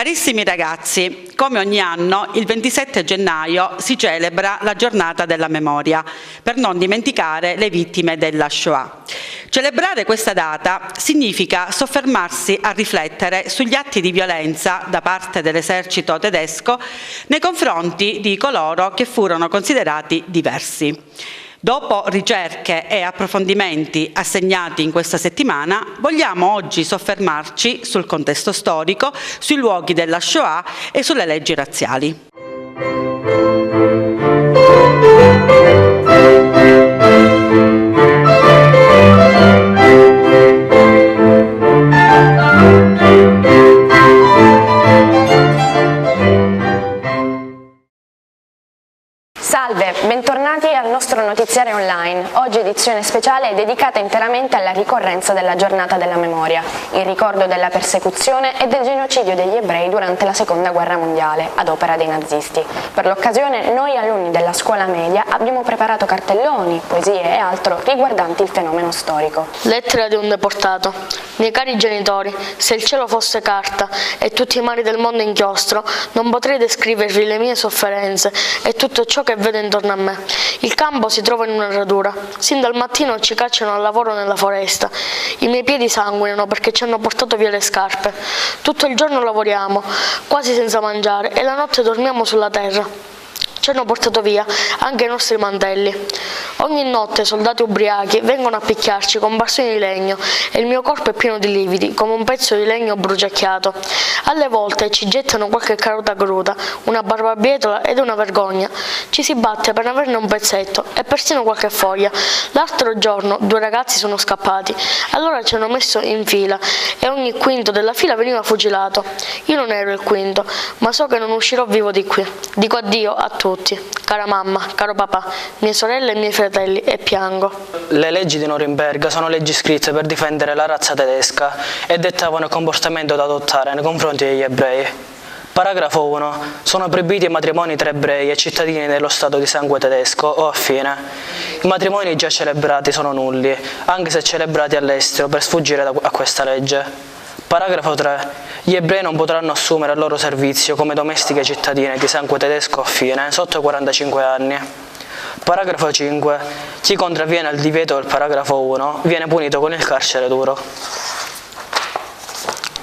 Carissimi ragazzi, come ogni anno il 27 gennaio si celebra la giornata della memoria per non dimenticare le vittime della Shoah. Celebrare questa data significa soffermarsi a riflettere sugli atti di violenza da parte dell'esercito tedesco nei confronti di coloro che furono considerati diversi. Dopo ricerche e approfondimenti assegnati in questa settimana, vogliamo oggi soffermarci sul contesto storico, sui luoghi della Shoah e sulle leggi razziali. Salve, bentornati al nostro notiziario online. Oggi edizione speciale dedicata interamente alla ricorrenza della giornata della memoria, in ricordo della persecuzione e del genocidio degli ebrei durante la Seconda Guerra Mondiale, ad opera dei nazisti. Per l'occasione noi alunni della scuola media abbiamo preparato cartelloni, poesie e altro riguardanti il fenomeno storico. Lettera di un deportato. Miei cari genitori, se il cielo fosse carta e tutti i mari del mondo inchiostro, non potrei descrivervi le mie sofferenze e tutto ciò che vedo intorno a me. Il campo si trova in una radura. Sin dal mattino ci cacciano al lavoro nella foresta. I miei piedi sanguinano perché ci hanno portato via le scarpe. Tutto il giorno lavoriamo, quasi senza mangiare, e la notte dormiamo sulla terra. Ci hanno portato via anche i nostri mantelli. Ogni notte soldati ubriachi vengono a picchiarci con bastoni di legno e il mio corpo è pieno di lividi, come un pezzo di legno bruciacchiato. Alle volte ci gettano qualche carota cruda, una barbabietola ed una vergogna. Ci si batte per averne un pezzetto e persino qualche foglia. L'altro giorno 2 ragazzi sono scappati. Allora ci hanno messo in fila e ogni quinto della fila veniva fucilato. Io non ero il quinto, ma so che non uscirò vivo di qui. Dico addio a tutti. Cara mamma, caro papà, mie sorelle e miei fratelli, e piango. Le leggi di Norimberga sono leggi scritte per difendere la razza tedesca e dettavano il comportamento da adottare nei confronti degli ebrei. Paragrafo 1. Sono proibiti i matrimoni tra ebrei e cittadini dello Stato di sangue tedesco o affine. I matrimoni già celebrati sono nulli, anche se celebrati all'estero, per sfuggire a questa legge. Paragrafo 3. Gli ebrei non potranno assumere al loro servizio come domestiche cittadine di sangue tedesco o affine sotto i 45 anni. Paragrafo 5. Chi contravviene al divieto del paragrafo 1 viene punito con il carcere duro.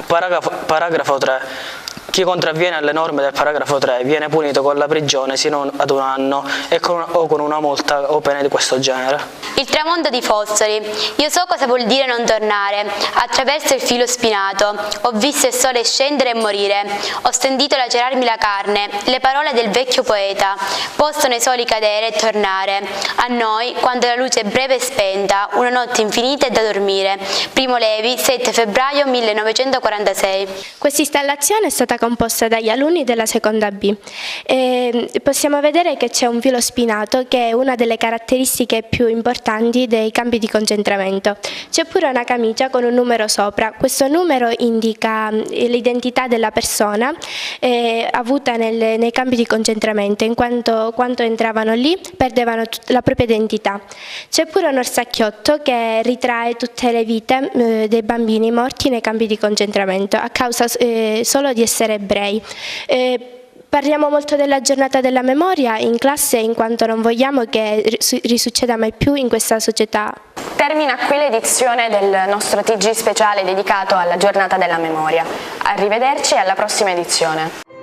Paragrafo 3. Chi contravviene alle norme del paragrafo 3 viene punito con la prigione sino ad 1 anno o con una multa o pene di questo genere. Il tramonto di Fossoli. Io so cosa vuol dire non tornare. Attraverso il filo spinato ho visto il sole scendere e morire. Ho sentito lacerarmi la carne. Le parole del vecchio poeta possono i soli cadere e tornare. A noi, quando la luce è breve e spenta, una notte infinita è da dormire. Primo Levi, 7 febbraio 1946. Questa installazione è stata composta dagli alunni della seconda B. Possiamo vedere che c'è un filo spinato, che è una delle caratteristiche più importanti dei campi di concentramento. C'è pure una camicia con un numero sopra. Questo numero indica l'identità della persona avuta nei campi di concentramento, in quanto quando entravano lì perdevano la propria identità. C'è pure un orsacchiotto che ritrae tutte le vite dei bambini morti nei campi di concentramento a causa solo di essere ebrei. Parliamo molto della giornata della memoria in classe, in quanto non vogliamo che risucceda mai più in questa società. Termina qui l'edizione del nostro TG speciale dedicato alla giornata della memoria. Arrivederci e alla prossima edizione.